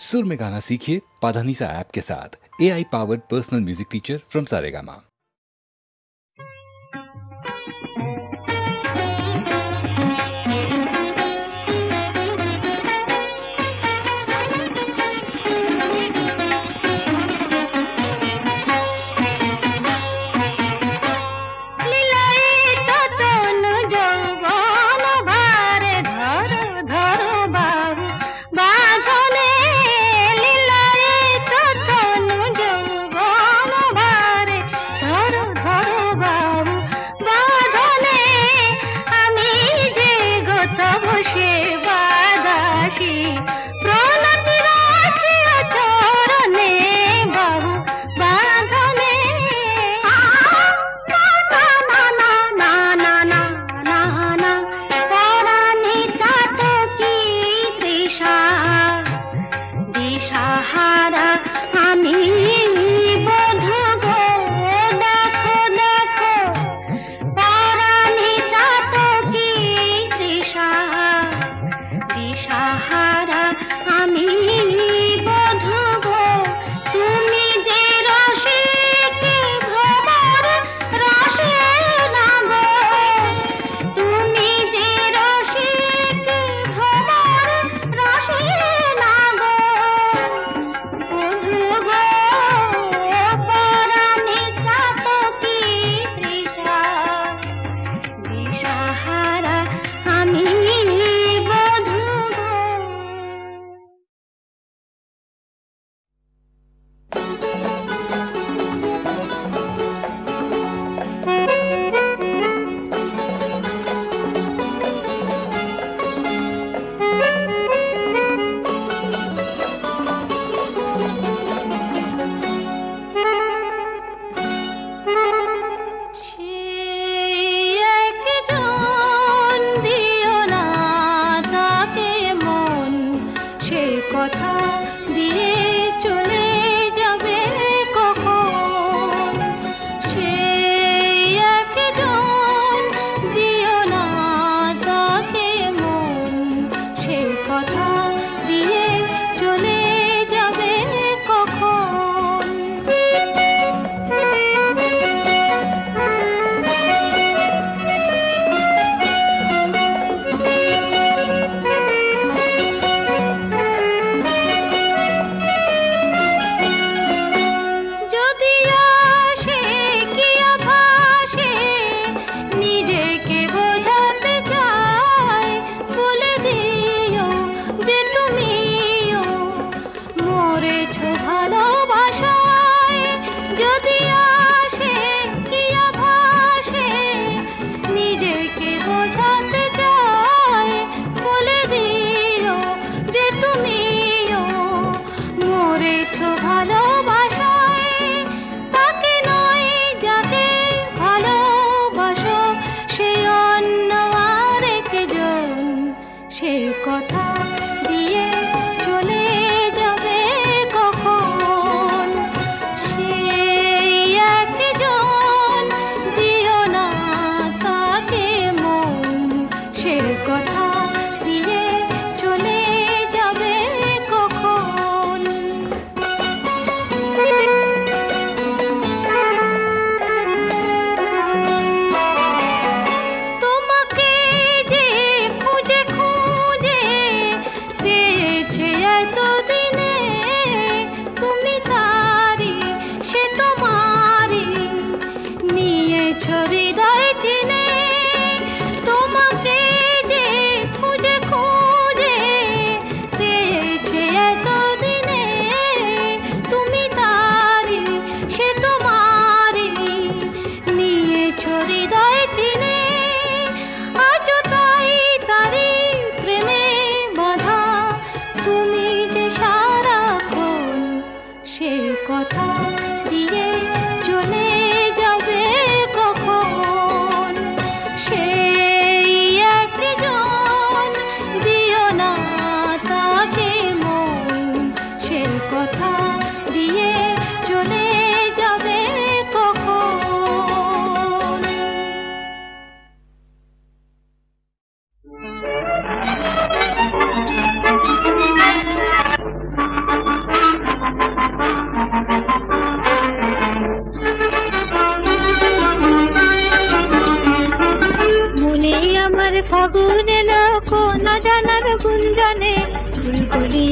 सुर में गाना सीखिए पाधानीसा ऐप के साथ। AI powered personal music teacher from Saregama.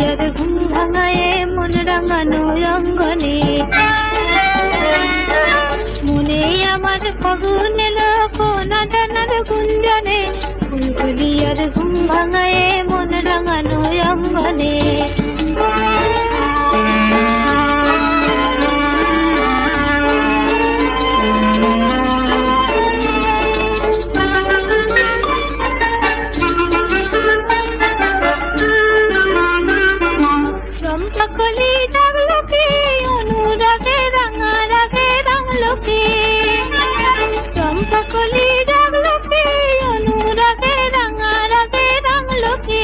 ফুলকুলিয়ার ঘুম ভাঙায়ে মন রাঙানো অঙ্গনে মনে আমার ফাগুন এলো কোনা জানার গুঞ্জনে ফুলকুলিয়ার ঘুম ভাঙায়ে মন রাঙানো অঙ্গনে চম্পাকলি ডাকলো কি অনুরাগে রাঙা রাগে রাঙলো কি চম্পাকলি ডাকলো কি অনুরাগে রাঙা রাগে রাঙলো কি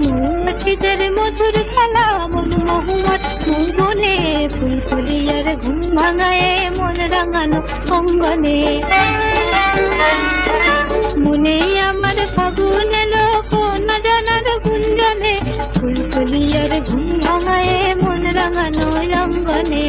মৌমাছিদের মধুর খেলা মন মহুমত মনে ফুলকুলিয়ার ঘুম ভাঙায়ে মন রাঙানো অঙ্গনে মনে আমার ফাগুন এলো কোনা জানার গুঞ্জনে ফুলকুলিয়ার ঘুম ভাঙায়ে মন রাঙানো অঙ্গনে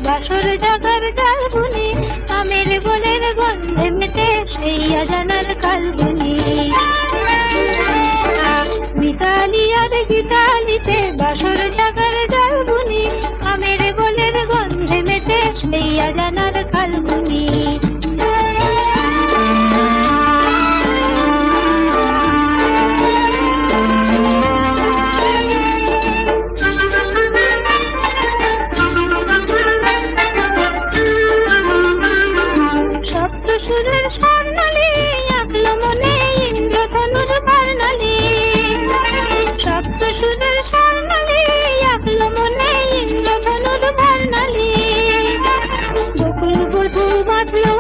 বাসর জাগার জালগুনি আমের গোলের গন্ধে মেতে সেই আজানার কালগুনি মিতালি আর গীতালিতে বাসর জাগার জালগুনি আমের গোলের গন্ধে মেতে সেই আজানার কালগুনি সুরের স্বর্ণালী আঁকলো মনে ইন্দ্রধনুর বর্ণালী সপ্ত সুরের স্বর্ণালী আঁকলো মনে ইন্দ্রধনুর বর্ণালী বকুল বধূ বাঁধলো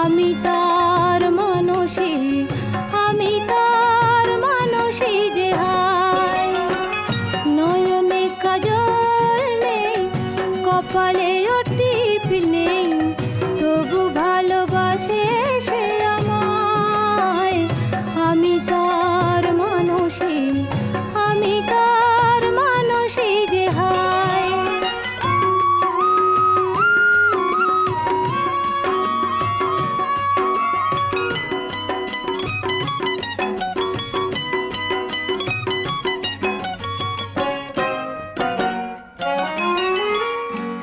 আমি তার মানসী, আমি তার মানসী যে হায়। নয়নে কাজল নেই, কপালে টিপ নেই, তবু ভালোবাসে সে আমায়। আমি তার মানসী, আমি তার মানসী যে হায়।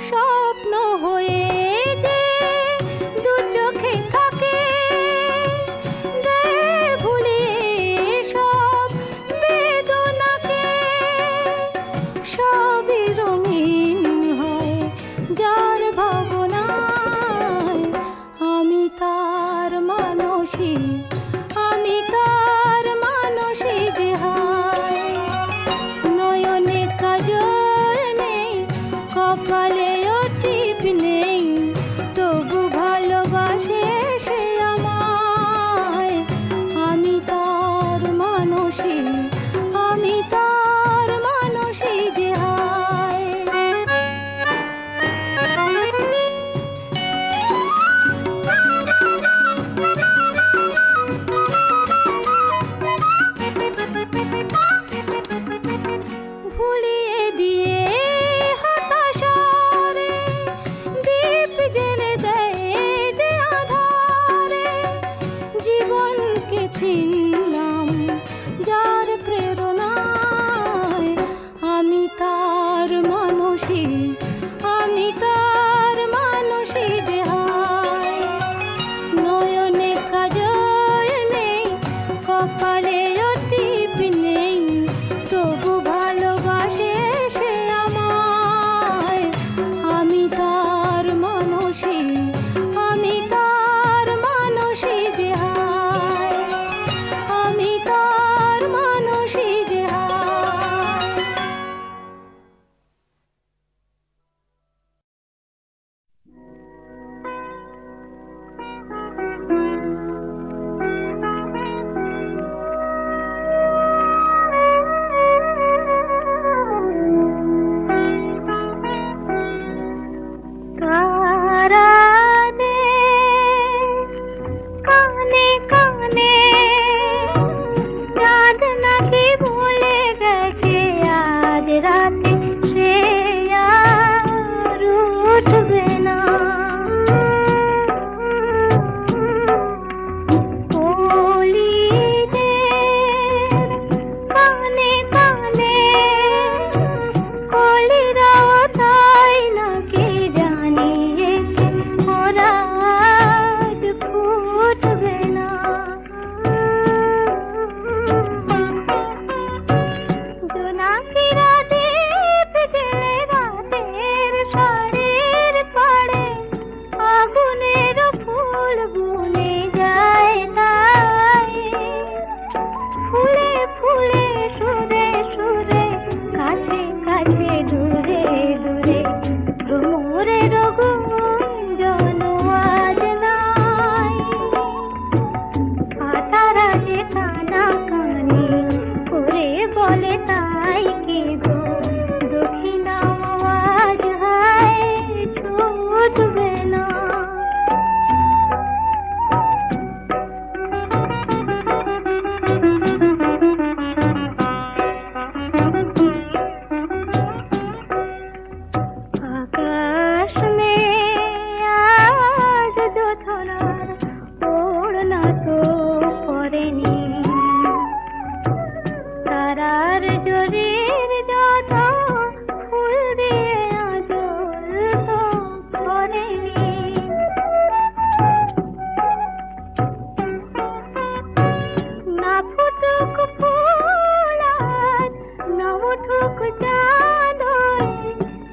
স্বপ্ন হয়ে যে দু চোখে থাকে, দেয় ভুলিয়ে সব বেদনাকে। সবই রঙিন হয় যার ভাবনায়। আমি তার মানসী, আমি তার মানসী যে হায়। নয়নে কাজল নেই, কপালে টিপ নেই, তবু ভালোবাসে সে আমায়। আমি তার মানসী, আমি তার মানসী যে হায়। ভুলিয়ে দিয়ে হতাশারে দীপ জ্বেলে দেয় যে আধারে। জীবনকে চিনলাম যার প্রেরণায়। আমি তার মানসী, আমি তার মানসী যে হায়। নয়নে কাজল নেই, কপালে টিপ নেই, তবু ভালোবাসে সে আমায়। আমি তার মানসী, আমি তার মানসী যে হায়। আমি তার মানসী যে হায়। তারানে কানে কানে চাঁদ নাকি ভুলে গেছে আজ রাতে সে আর উঠবে না। কলিদের কানে কানে কলিরাও তাই নাকি জানিয়েছে ওরা আজ ফুটবে না। জোনাকিরা দীপ জ্বেলে রাতের শাড়ির পাড়ে আগুনের ফুল বুনে যায় তাই। ফুলে ফুলে সুরে সুরে কাছে কাছে দূরে দূরে ভ্রমরের গুঞ্জন আজ নাই। পাতারা যে কানা কানি করে বলে তাই কি গো, দক্ষিণা আওয়াজ হায় ছুটবে না। आकाश में आज जो थोनार ओढ़ना तो पड़ेनी। तारार जरीर যত ফুল দিয়ে আঁচল তো পড়েনি। না ফুটুক ফুল আজ, না উঠুক চাঁদ,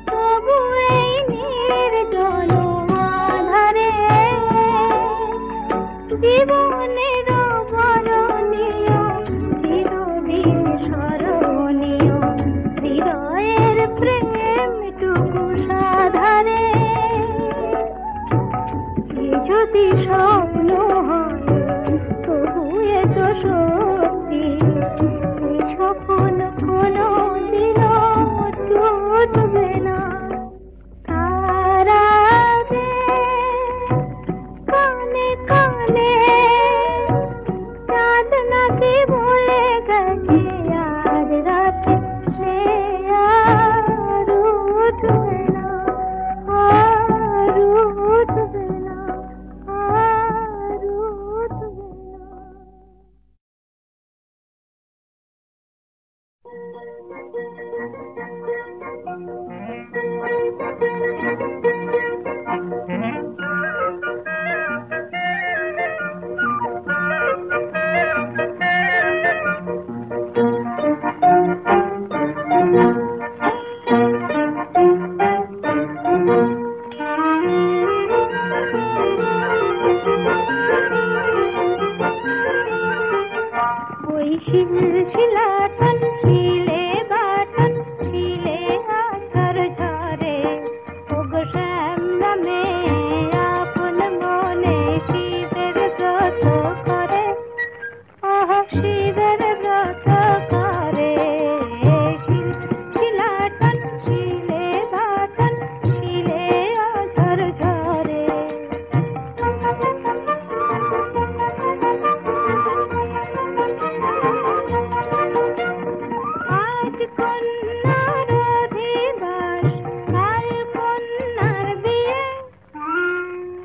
তবু এই নির্জন আধারে জীবনের বরণীয় চিরদিন স্মরণীয় হৃদয়ের প্রেমটুকু সাধারে। যদি স্বপ্ন শিলাটন শিলে বাটন শিলে আছর ঝরে ওগো শ্যামলা মেয়ে আপন মনে শিবের ব্রত করে শিবের ব্রত করে শিলাটন শিলে বাটন শিলে আছর ঝরে আজ কন্যার অধিবাস কাল কন্যার বিয়ে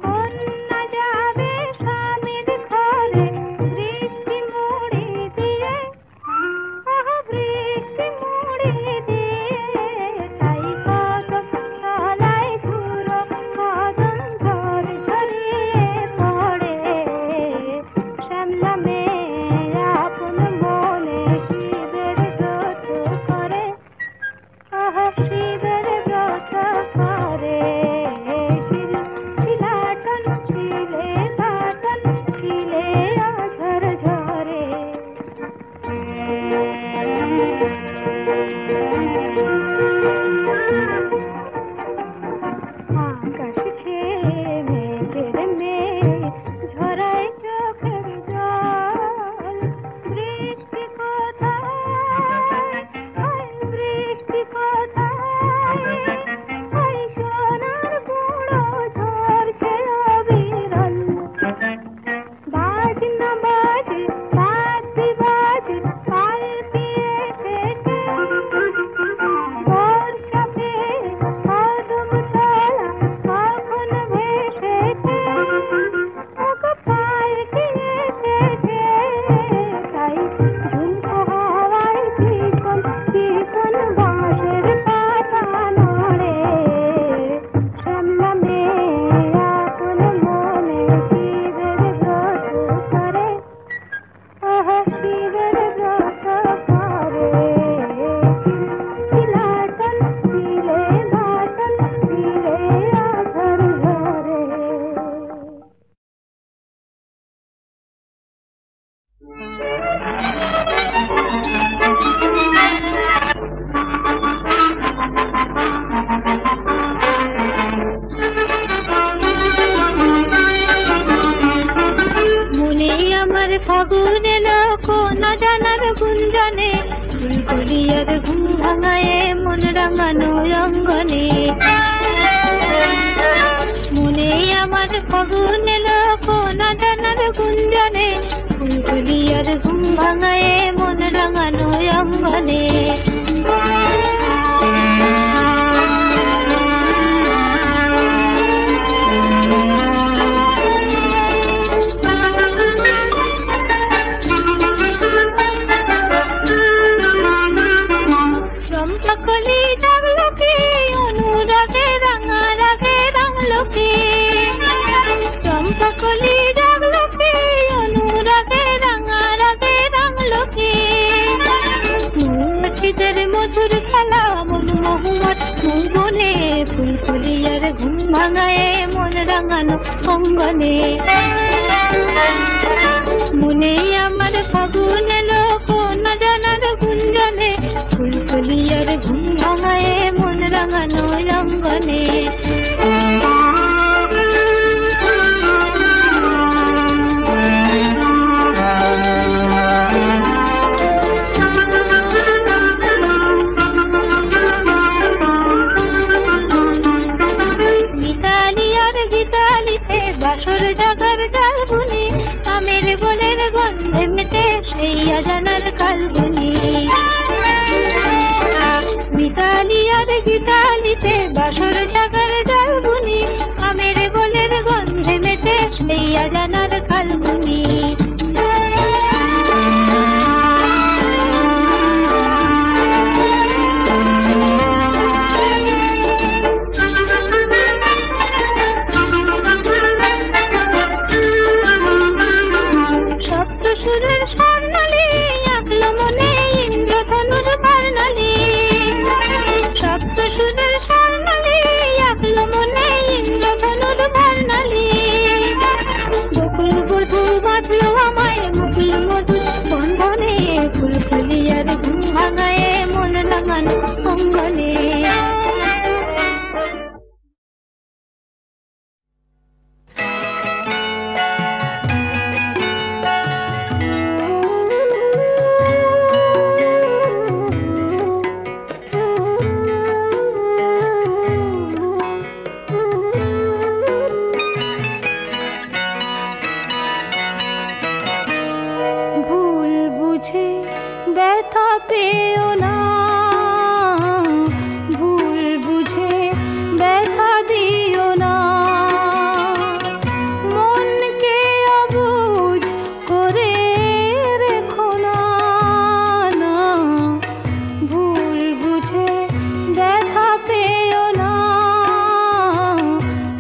কন্যা যাবে স্বামীর ঘরে বৃষ্টি মুড়ি দিয়ে বৃষ্টি মুড়ি দিয়ে তাই কদম তলায় ধুলো কদম ঝর ঝরিয়ে পড়ে শ্যামলা মেয়ে আপন মনে শিবের ব্রত করে শিবের ব্রত করে শিলাটন শিলে বাটন শিলে আছর ঝরে আকাশ ছেয়ে মেঘের মেঘ ঝরায় চোখের জল বৃষ্টি কোথায় বৃষ্টি কোথায় ওই সোনার গুঁড়ো ঝরছে অবিরল বাজ না বাজে বাজে বাজে পাল্টিয়ে এসেছে বর্ষা পেয়ে কদম তলা কখন ভেসেছে ওগো পাল্টিয়ে এসেছে তাই ঝুমকো হাওয়ায় চিকন চিকন বাঁশের পাতা নড়ে শ্যামলা মেয়ে আপন মনে শিবের ব্রত করে শিবের ব্রত করে শিলাটন শিলে বাটন শিলে আছর ঝরে মনে আমার ফাগুন এলো কোনা জানার গুঞ্জনে ফুলকলিয়ার ঘুম ভাঙায়ে মন রাঙানো অঙ্গনে মনে আমার ফাগুন এলো কোনা জানার গুঞ্জনে ফুলকলিয়ার ঘুম ভাঙায়ে মন রাঙানো অঙ্গনে চম্পাকলি ডাকলো কি অনুরাগে রাঙা রাগে রাঙলো কি চম্পাকলি ডাকলো কি অনুরাগে রাঙা রাগে রাঙলো কি মৌমাছিদের মধুর খেলা মন মহুয়ার মৌবনে ফুলকলিয়ার ঘুম ভাঙায়ে মন রাঙানো অঙ্গনে মনে আমার ফাগুন এলো কোনা জানার গুঞ্জনে ফুলকলিয়ার ঘুম ভাঙায়ে মন রাঙানো অঙ্গনে বাসর জাগার জালবুনি আমের গোলের গন্ধে মেতে সেই আজানার কালবুনি মিতালি আর গীতালিতে বাসর জাগার জালবুনি আমের গোলের গন্ধে মেতে সেই আজানার কালবুনি সুরের স্বর্ণালী আঁকলো মনে ব্যথা পেও না, ভুল বুঝে ব্যথা দিও না, মনকে অবুঝ করে রেখো না, না ভুল বুঝে ব্যথা পেও না,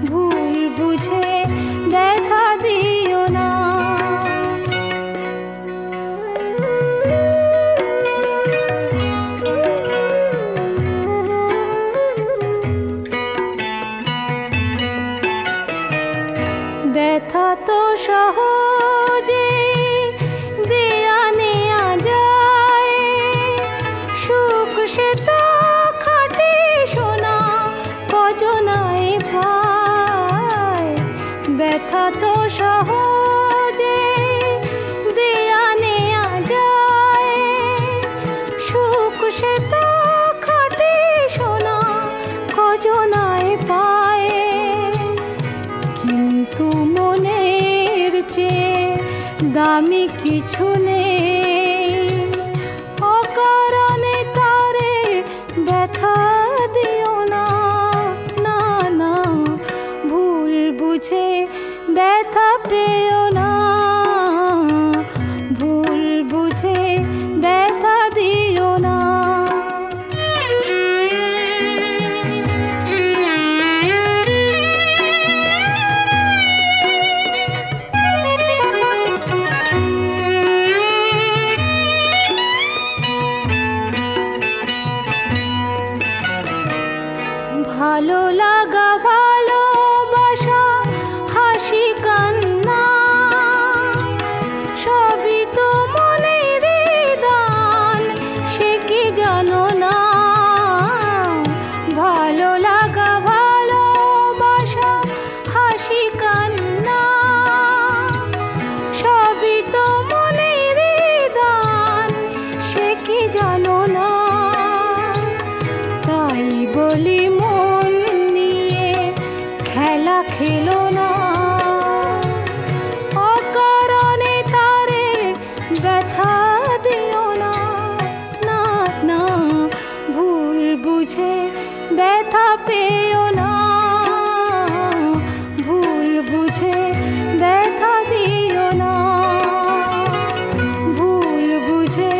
ভুল বুঝে ব্যথা দিও না। ব্যথা তো সহজে দেয়া নেয়া যায়, সুখ সে তো খাটে সোনা কজনায় পায়। ব্যথা তো সহজে দেয়া নেয়া যায়, সুখ সে তো খাটে সোনা কজনায় পায়। কিন্তু মনের চেয়ে দামি কিছু নেই, অকারণে তারে ব্যথা দিও না, না না ভুল বুঝে ব্যথা পেও না, ভুল বুঝে ব্যথা দিও না। ভালো লাগা ভালোবাসা হাসি কান্না সবই তো মনের দান, সে কি জানো না? ভালো লাগা ভালোবাসা হাসি কান্না সবই তো মনের দান, সে কি জানো না? তাই বলি মন নিয়ে খেলা খেলো না, অকারণে তারে ব্যথা দিও না, না না ভুল বুঝে ব্যথা পেও না, ভুল বুঝে ব্যথা দিও না, ভুল বুঝে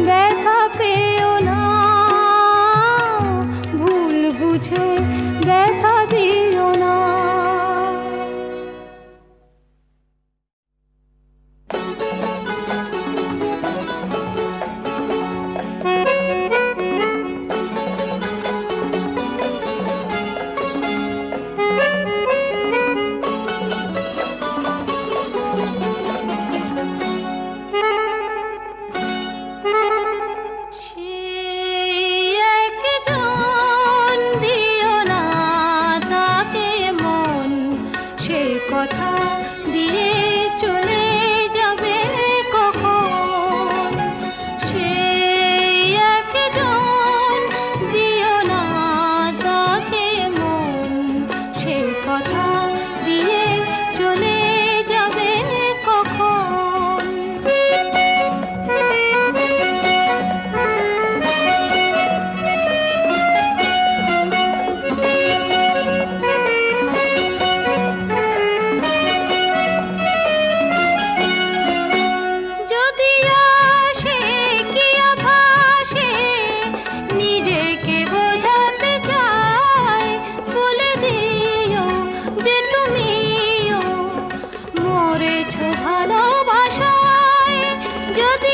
ব্যথা পেও না, ভুল বুঝে ব্যথা দিও না। কথা দিয়ে চলে যাবে কখন, সেই একজন দিও না তাকে মন, সেই কথা দিয়ে চলে যাবে কখন। ভালোবাসায় যদি